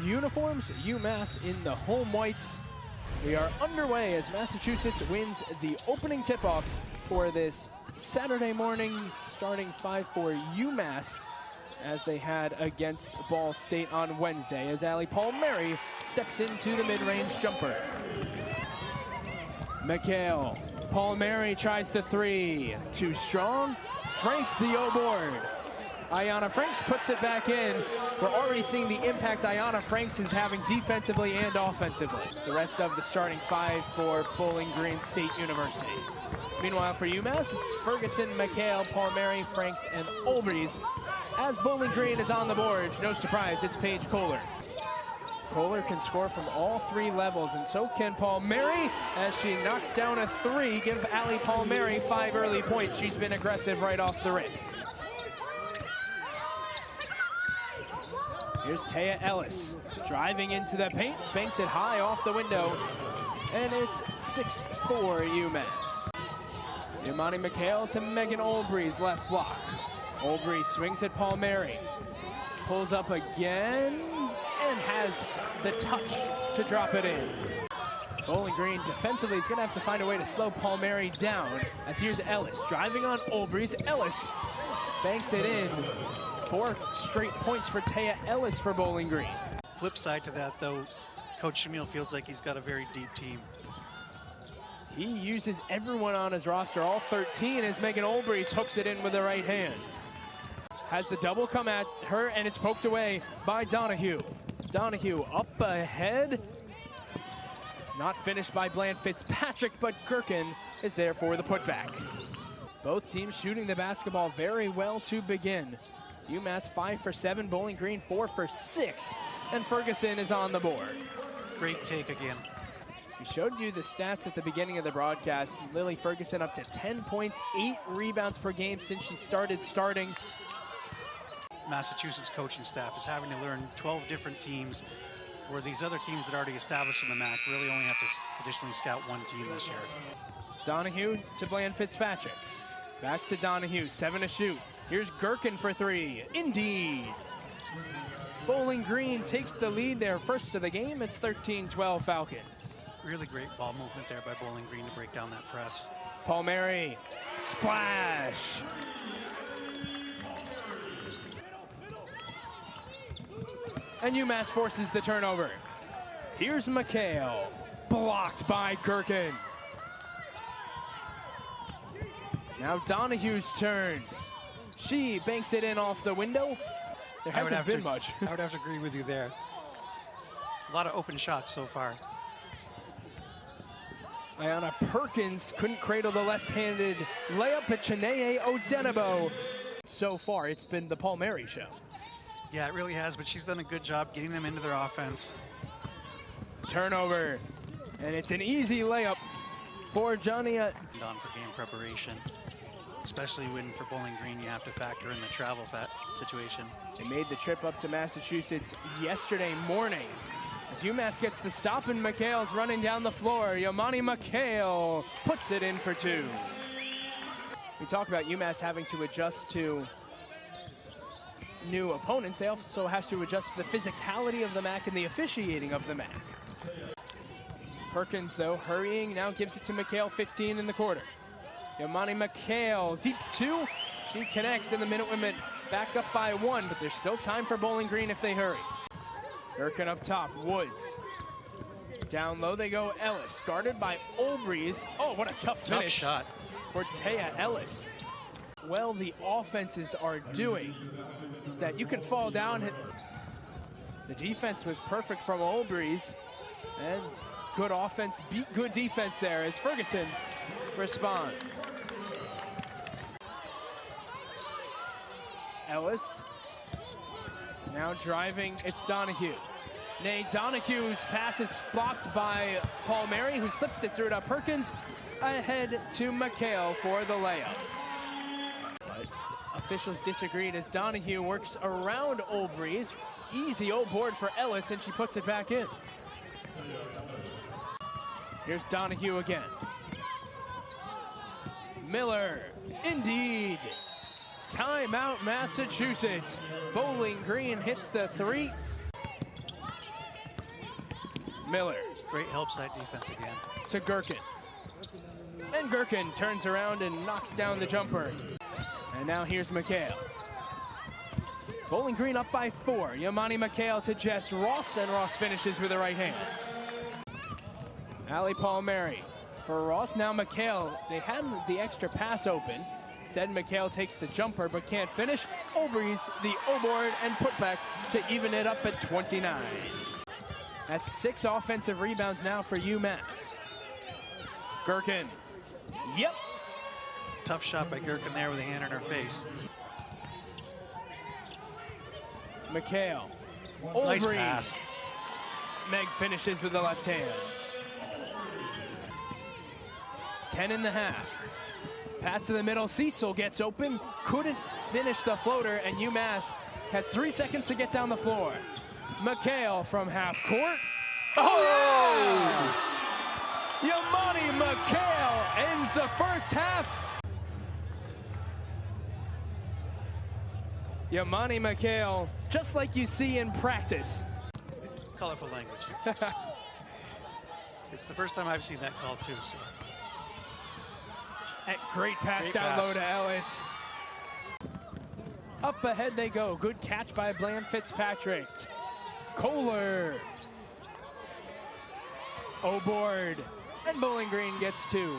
uniforms, UMass in the home whites. We are underway as Massachusetts wins the opening tip-off for this Saturday morning, starting 5 for UMass, as they had against Ball State on Wednesday, as Ali Palmieri steps into the mid-range jumper. McHale, Palmieri tries the three, too strong, Franks the O-board. Ayanna Franks puts it back in. We're already seeing the impact Ayanna Franks is having defensively and offensively. The rest of the starting 5 for Bowling Green State University. Meanwhile for UMass, it's Ferguson, McHale, Palmieri, Franks, and Olbreys. As Bowling Green is on the board, no surprise, it's Paige Kohler. Kohler can score from all 3 levels, and so can Palmieri, as she knocks down a 3. Give Ali Palmieri 5 early points. She's been aggressive right off the rip. Here's Taya Ellis, driving into the paint, banked it high off the window, and it's 6-4 UMass. Yamani McHale to Megan Olbreys, left block. Olbreys swings at Palmieri, pulls up again, and has the touch to drop it in. Bowling Green defensively is going to have to find a way to slow Palmieri down, as here's Ellis, driving on Olbreys. Ellis banks it in. 4 straight points for Taya Ellis for Bowling Green. Flip side to that, though, Coach Shamil feels like he's got a very deep team. He uses everyone on his roster, all 13, as Megan Olbreys hooks it in with the right hand. Has the double come at her, and it's poked away by Donahue. Donahue up ahead. It's not finished by Bland Fitzpatrick, but Gherkin is there for the putback. Both teams shooting the basketball very well to begin. UMass 5 for 7, Bowling Green 4 for 6, and Ferguson is on the board. Great take again. We showed you the stats at the beginning of the broadcast. Lily Ferguson up to 10 points, 8 rebounds per game since she started starting. Massachusetts coaching staff is having to learn 12 different teams, where these other teams that are already established in the MAC really only have to additionally scout 1 team this year. Donahue to Bland Fitzpatrick. Back to Donahue, 7 to shoot. Here's Gherkin for 3. Indeed. Bowling Green takes the lead there first of the game. It's 13-12 Falcons. Really great ball movement there by Bowling Green to break down that press. Palmieri, splash. And UMass forces the turnover. Here's McHale, blocked by Gherkin. Now Donahue's turn. She banks it in off the window. There hasn't been much. I would have to agree with you there. A lot of open shots so far. Ayanna Perkins couldn't cradle the left-handed layup at Chineye Odenabo. So far, it's been the Palmieri show. Yeah, it really has, but she's done a good job getting them into their offense. Turnover, and it's an easy layup for Johnny. On for game preparation, especially when for Bowling Green you have to factor in the travel situation. They made the trip up to Massachusetts yesterday morning. As UMass gets the stop and McHale's running down the floor. Yamani McHale puts it in for 2. We talk about UMass having to adjust to new opponents. They also have to adjust to the physicality of the MAC and the officiating of the MAC. Perkins, though, hurrying, now gives it to McHale, 15 in the quarter. Yamani McHale, deep 2. She connects, and the minute women back up by 1, but there's still time for Bowling Green if they hurry. Gherkin up top, Woods. Down low they go, Ellis, guarded by Olbreys. Oh, what a tough finish shot for Taya Ellis. Well, the offenses are doing is that you can fall down. The defense was perfect from Olbreys, and good offense beat good defense there as Ferguson responds. Ellis now driving, it's Donahue. Donahue's pass is blocked by Palmieri, who slips it through to Perkins, ahead to McHale for the layup. But officials disagreed as Donahue works around Olbreys. Easy O-board for Ellis, and she puts it back in. Here's Donahue again. Miller, indeed. Timeout, Massachusetts. Bowling Green hits the 3. Miller. Great help side defense again. To Gherkin. And Gherkin turns around and knocks down the jumper. And now here's McHale. Bowling Green up by 4. Yamani McHale to Jess Ross, and Ross finishes with the right hand. Allie Palmieri for Ross. Now McHale, they had the extra pass open. Instead, McHale takes the jumper but can't finish. Obrey's the O-board and putback to even it up at 29. That's 6 offensive rebounds now for UMass. Gherkin. Yep. Tough shot by Gherkin there with a hand in her face. McHale. Nice Obrey. pass. Meg finishes with the left hand. 10.5. Pass to the middle. Cecil gets open. Couldn't finish the floater, and UMass has 3 seconds to get down the floor. McHale from half court. Oh! Yamani McHale ends the first half. Yamani McHale, just like you see in practice. Colorful language. It's the first time I've seen that call too. So. That great pass Great down pass. low to Ellis. Up ahead they go. Good catch by Bland Fitzpatrick. Kohler. O-board. And Bowling Green gets 2.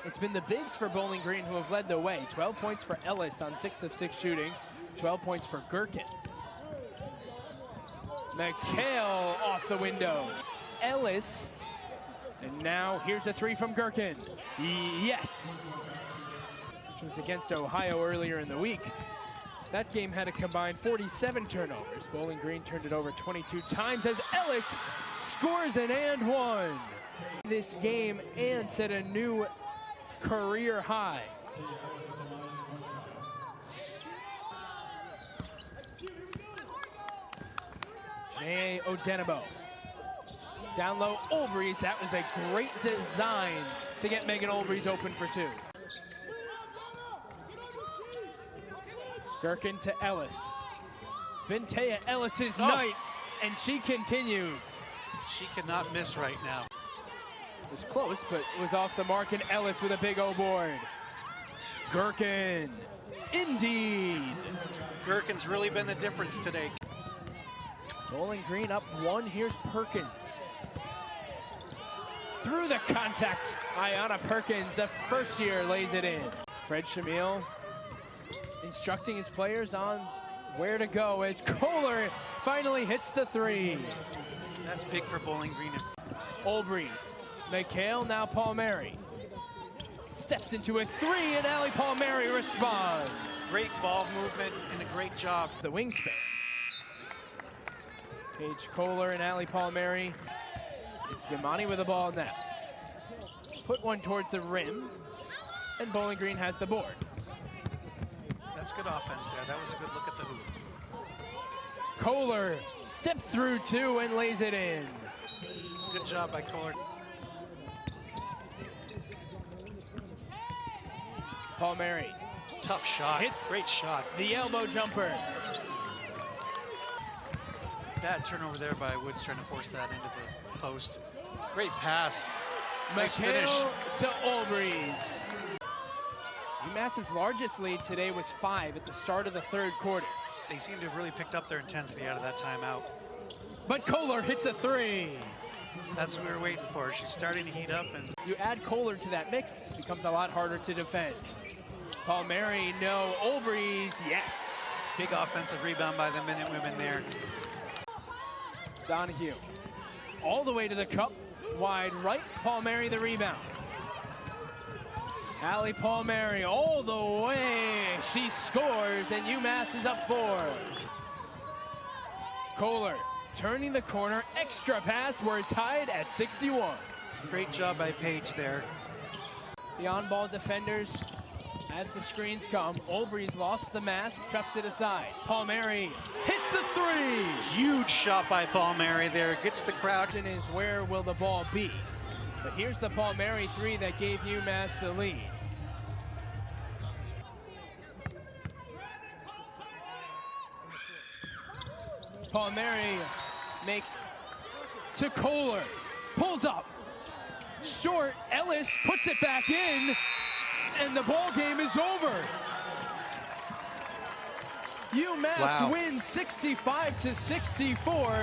It's been the bigs for Bowling Green who have led the way. 12 points for Ellis on 6 of 6 shooting. 12 points for Gherkin. McHale off the window. Ellis. And now here's a 3 from Gherkin. Yes! Which was against Ohio earlier in the week. That game had a combined 47 turnovers. Bowling Green turned it over 22 times as Ellis scores an and 1. This game and set a new career high. Janae Odenabo. Down low, Obrey's. That was a great design to get Megan Obrey's open for 2. Gherkin to Ellis. It's been Taya Ellis's night, and she continues. She cannot miss right now. It was close, but it was off the mark, and Ellis with a big O-board. Gherkin, indeed. Gherkin's really been the difference today. Bowling Green up 1, here's Perkins. Through the contact, Ayanna Perkins, the first year, lays it in. Fred Shamil instructing his players on where to go as Kohler finally hits the 3. That's big for Bowling Green. Obrey's. McHale, now Palmieri. Steps into a 3, and Allie Palmieri responds. Great ball movement and a great job. The wingspan. Paige Kohler and Allie Palmieri. It's Yamani with the ball now. Put one towards the rim, and Bowling Green has the board. That's good offense there. That was a good look at the hoop. Kohler steps through 2 and lays it in. Good job by Kohler. Palmieri. Tough shot. Hits Great shot. the elbow jumper. Bad turnover there by Woods trying to force that into the post. Great pass. Nice finish. McHale to Obrey's. UMass's largest lead today was 5 at the start of the 3rd quarter. They seem to have really picked up their intensity out of that timeout. But Kohler hits a 3. That's what we were waiting for. She's starting to heat up, and You add Kohler to that mix, it becomes a lot harder to defend. Palmieri, no. Obrey's, yes. big offensive rebound by the Minutewomen there. Donahue all the way to the cup, wide right. Palmieri the rebound. Allie Palmieri all the way. She scores, and UMass is up 4. Kohler turning the corner, extra pass. We're tied at 61. Great job by Paige there. The on-ball defenders, as the screens come, Obrey's lost the mask, chucks it aside. Palmieri hits the 3. Huge shot by Palmieri there. Gets the crowd. Question is, where will the ball be? But here's the Palmieri 3 that gave UMass the lead. Palmieri makes to Kohler. Pulls up. Short. Ellis puts it back in. And the ball game is over. UMass wins 65-64.